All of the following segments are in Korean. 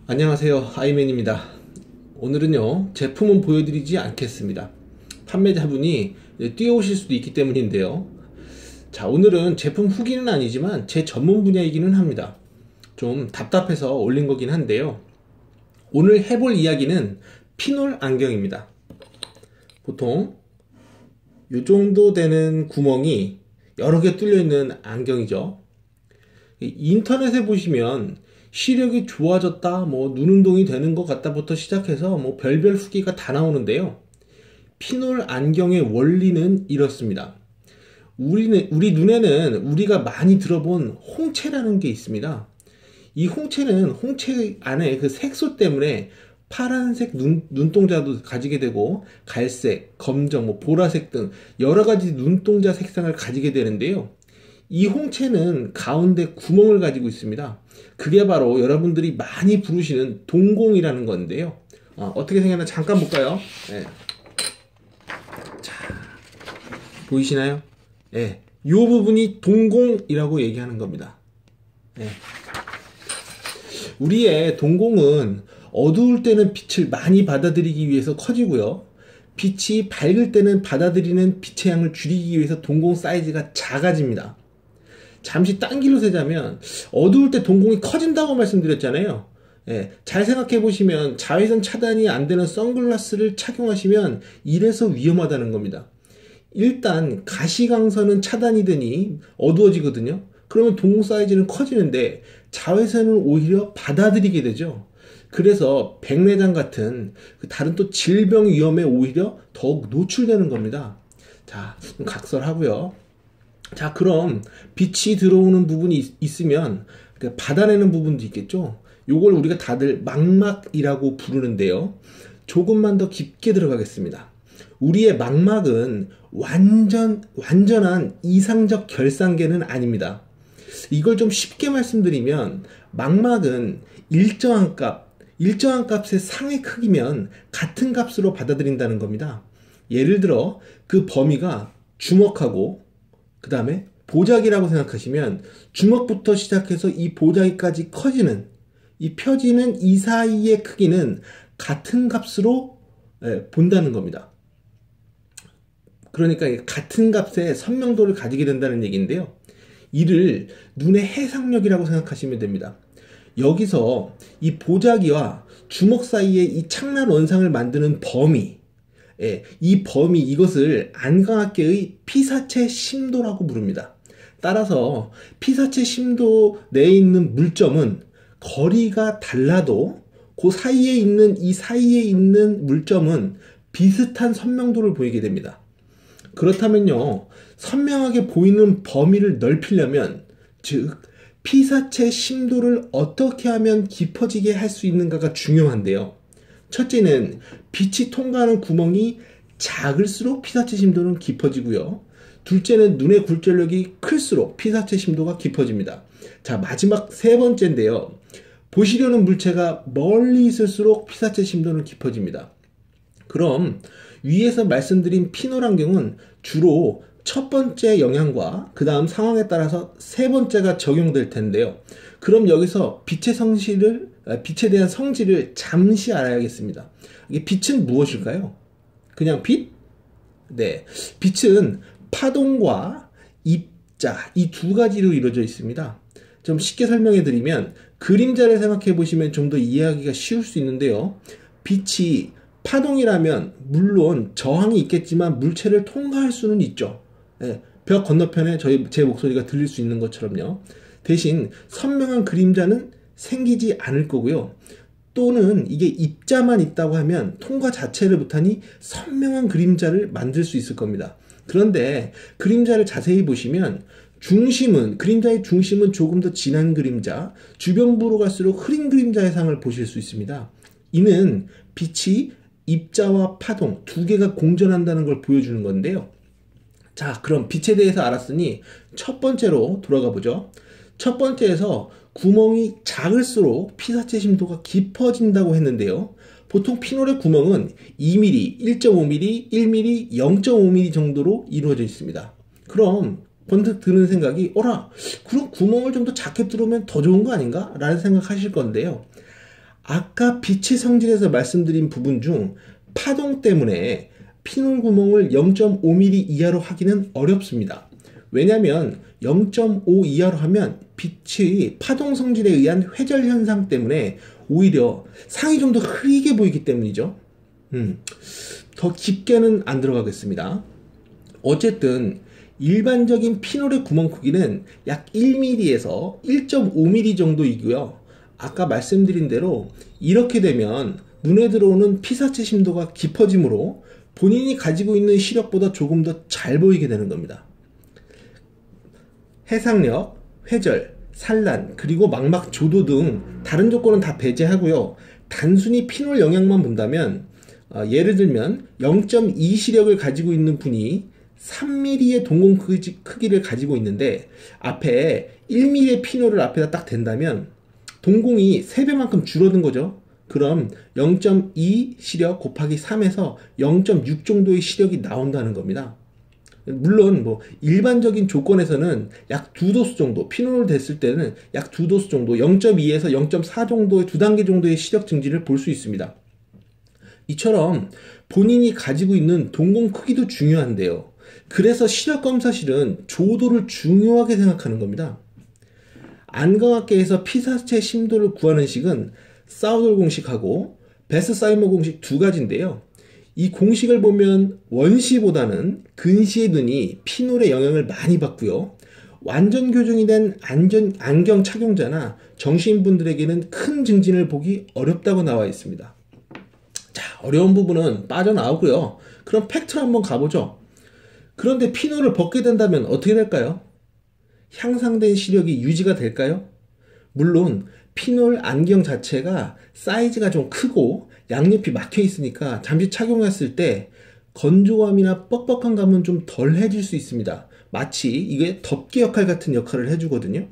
안녕하세요, 아이맨입니다. 오늘은요, 제품은 보여드리지 않겠습니다. 판매자분이 뛰어오실 수도 있기 때문인데요. 자, 오늘은 제품 후기는 아니지만 제 전문 분야이기는 합니다. 좀 답답해서 올린 거긴 한데요. 오늘 해볼 이야기는 피놀 안경입니다. 보통 이 정도 되는 구멍이 여러 개 뚫려 있는 안경이죠. 인터넷에 보시면 시력이 좋아졌다, 눈 운동이 되는 것 같다부터 시작해서 별별 후기가 다 나오는데요. 피놀 안경의 원리는 이렇습니다. 우리 눈에는 우리가 많이 들어본 홍채라는 게 있습니다. 이 홍채는 홍채 안에 그 색소 때문에 파란색 눈동자도 가지게 되고 갈색, 검정, 보라색 등 여러 가지 눈동자 색상을 가지게 되는데요. 이 홍채는 가운데 구멍을 가지고 있습니다. 그게 바로 여러분들이 많이 부르시는 동공이라는 건데요. 어떻게 생겼나 잠깐 볼까요? 네. 자, 보이시나요? 네. 이 부분이 동공이라고 얘기하는 겁니다. 네. 우리의 동공은 어두울 때는 빛을 많이 받아들이기 위해서 커지고요. 빛이 밝을 때는 받아들이는 빛의 양을 줄이기 위해서 동공 사이즈가 작아집니다. 잠시 딴 길로 세자면 어두울 때 동공이 커진다고 말씀드렸잖아요. 예, 잘 생각해 보시면 자외선 차단이 안 되는 선글라스를 착용하시면 이래서 위험하다는 겁니다. 일단 가시광선은 차단이 되니 어두워지거든요. 그러면 동공 사이즈는 커지는데 자외선은 오히려 받아들이게 되죠. 그래서 백내장 같은 다른 또 질병 위험에 오히려 더욱 노출되는 겁니다. 자, 각설하고요. 자, 그럼 빛이 들어오는 부분이 있으면 받아내는 부분도 있겠죠. 요걸 우리가 다들 망막이라고 부르는데요. 조금만 더 깊게 들어가겠습니다. 우리의 망막은 완전한 이상적 결상계는 아닙니다. 이걸 좀 쉽게 말씀드리면 망막은 일정한 값의 상의 크기면 같은 값으로 받아들인다는 겁니다. 예를 들어 그 범위가 주먹하고 그 다음에 보자기라고 생각하시면 주먹부터 시작해서 이 보자기까지 커지는 펴지는 이 사이의 크기는 같은 값으로 본다는 겁니다. 그러니까 같은 값의 선명도를 가지게 된다는 얘기인데요. 이를 눈의 해상력이라고 생각하시면 됩니다. 여기서 이 보자기와 주먹 사이에 이 창란 원상을 만드는 범위, 이 범위, 이것을 안광학계의 피사체 심도라고 부릅니다. 따라서 피사체 심도 내에 있는 물점은 거리가 달라도 그 사이에 있는 물점은 비슷한 선명도를 보이게 됩니다. 그렇다면요, 선명하게 보이는 범위를 넓히려면, 즉 피사체 심도를 어떻게 하면 깊어지게 할 수 있는가가 중요한데요. 첫째는 빛이 통과하는 구멍이 작을수록 피사체 심도는 깊어지고요. 둘째는 눈의 굴절력이 클수록 피사체 심도가 깊어집니다. 자, 마지막 세 번째인데요. 보시려는 물체가 멀리 있을수록 피사체 심도는 깊어집니다. 그럼 위에서 말씀드린 피놀 안경은 주로 첫 번째 영향과 그 다음 상황에 따라서 세 번째가 적용될 텐데요. 그럼 여기서 빛에 대한 성질을 잠시 알아야겠습니다. 이게 빛은 무엇일까요? 그냥 빛? 네. 빛은 파동과 입자, 이 두 가지로 이루어져 있습니다. 좀 쉽게 설명해 드리면 그림자를 생각해 보시면 좀 더 이해하기가 쉬울 수 있는데요. 빛이 파동이라면 물론 저항이 있겠지만 물체를 통과할 수는 있죠. 네, 벽 건너편에 제 목소리가 들릴 수 있는 것처럼요. 대신 선명한 그림자는 생기지 않을 거고요. 또는 이게 입자만 있다고 하면 통과 자체를 못하니 선명한 그림자를 만들 수 있을 겁니다. 그런데 그림자를 자세히 보시면 그림자의 중심은 조금 더 진한 그림자, 주변부로 갈수록 흐린 그림자의 상을 보실 수 있습니다. 이는 빛이 입자와 파동 두 개가 공존한다는 걸 보여주는 건데요. 자, 그럼 빛에 대해서 알았으니 첫 번째로 돌아가 보죠. 첫 번째에서 구멍이 작을수록 피사체 심도가 깊어진다고 했는데요. 보통 피놀의 구멍은 2mm, 1.5mm, 1mm, 0.5mm 정도로 이루어져 있습니다. 그럼 번뜩 드는 생각이 그럼 구멍을 좀 더 작게 뚫으면 더 좋은 거 아닌가? 라는 생각하실 건데요. 아까 빛의 성질에서 말씀드린 부분 중 파동 때문에 피놀 구멍을 0.5mm 이하로 하기는 어렵습니다. 왜냐하면 0.5 이하로 하면 빛의 파동 성질에 의한 회절 현상 때문에 오히려 상이 좀 더 흐리게 보이기 때문이죠. 더 깊게는 안 들어가겠습니다. 어쨌든 일반적인 피놀의 구멍 크기는 약 1mm에서 1.5mm 정도이고요. 아까 말씀드린 대로 이렇게 되면 눈에 들어오는 피사체 심도가 깊어지므로 본인이 가지고 있는 시력보다 조금 더 잘 보이게 되는 겁니다. 해상력, 회절, 산란, 그리고 망막 조도 등 다른 조건은 다 배제하고요. 단순히 피놀 영향만 본다면 예를 들면 0.2 시력을 가지고 있는 분이 3mm의 동공 크기를 가지고 있는데 앞에 1mm의 피놀을 앞에다 딱 댄다면 동공이 3배만큼 줄어든 거죠. 그럼 0.2 시력 곱하기 3에서 0.6 정도의 시력이 나온다는 겁니다. 물론 뭐 일반적인 조건에서는 약 2도수 정도, 피놀을 댔을 때는 약 2도수 정도, 0.2에서 0.4 정도의 2단계 정도의 시력 증진을 볼 수 있습니다. 이처럼 본인이 가지고 있는 동공 크기도 중요한데요. 그래서 시력 검사실은 조도를 중요하게 생각하는 겁니다. 안광학계에서 피사체 심도를 구하는 식은 사우돌 공식하고 베스-사이머 공식 두 가지인데요. 이 공식을 보면 원시보다는 근시의 눈이 피놀의 영향을 많이 받고요. 완전 교정이 된 안경 착용자나 정신분들에게는 큰 증진을 보기 어렵다고 나와 있습니다. 자, 어려운 부분은 빠져나오고요. 그럼 팩트로 한번 가보죠. 그런데 피놀을 벗게 된다면 어떻게 될까요? 향상된 시력이 유지가 될까요? 물론 피놀 안경 자체가 사이즈가 좀 크고 양옆이 막혀 있으니까 잠시 착용했을 때 건조함이나 뻑뻑한 감은 좀 덜해질 수 있습니다. 마치 이게 덮개 역할 같은 역할을 해주거든요.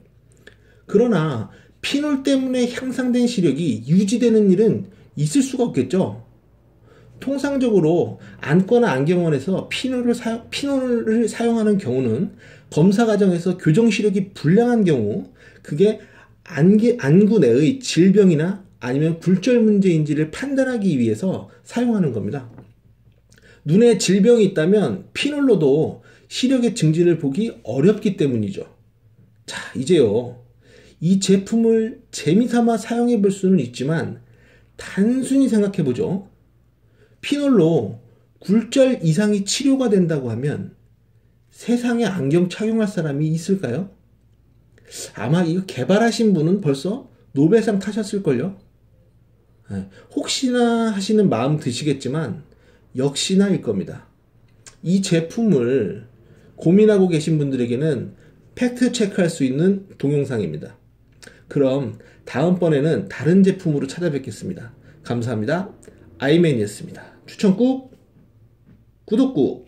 그러나 피놀 때문에 향상된 시력이 유지되는 일은 있을 수가 없겠죠. 통상적으로 안과나 안경원에서 피놀을 사용하는 경우는 검사 과정에서 교정 시력이 불량한 경우 그게 안구 내의 질병이나 아니면 굴절 문제인지를 판단하기 위해서 사용하는 겁니다. 눈에 질병이 있다면 피놀로도 시력의 증진을 보기 어렵기 때문이죠. 자, 이제요. 이 제품을 재미삼아 사용해 볼 수는 있지만 단순히 생각해 보죠. 피놀로 굴절 이상이 치료가 된다고 하면 세상에 안경 착용할 사람이 있을까요? 아마 이거 개발하신 분은 벌써 노벨상 타셨을걸요? 혹시나 하시는 마음 드시겠지만 역시나일 겁니다. 이 제품을 고민하고 계신 분들에게는 팩트 체크할 수 있는 동영상입니다. 그럼 다음번에는 다른 제품으로 찾아뵙겠습니다. 감사합니다. 아이맨이었습니다. 추천 꾹, 구독 꾹.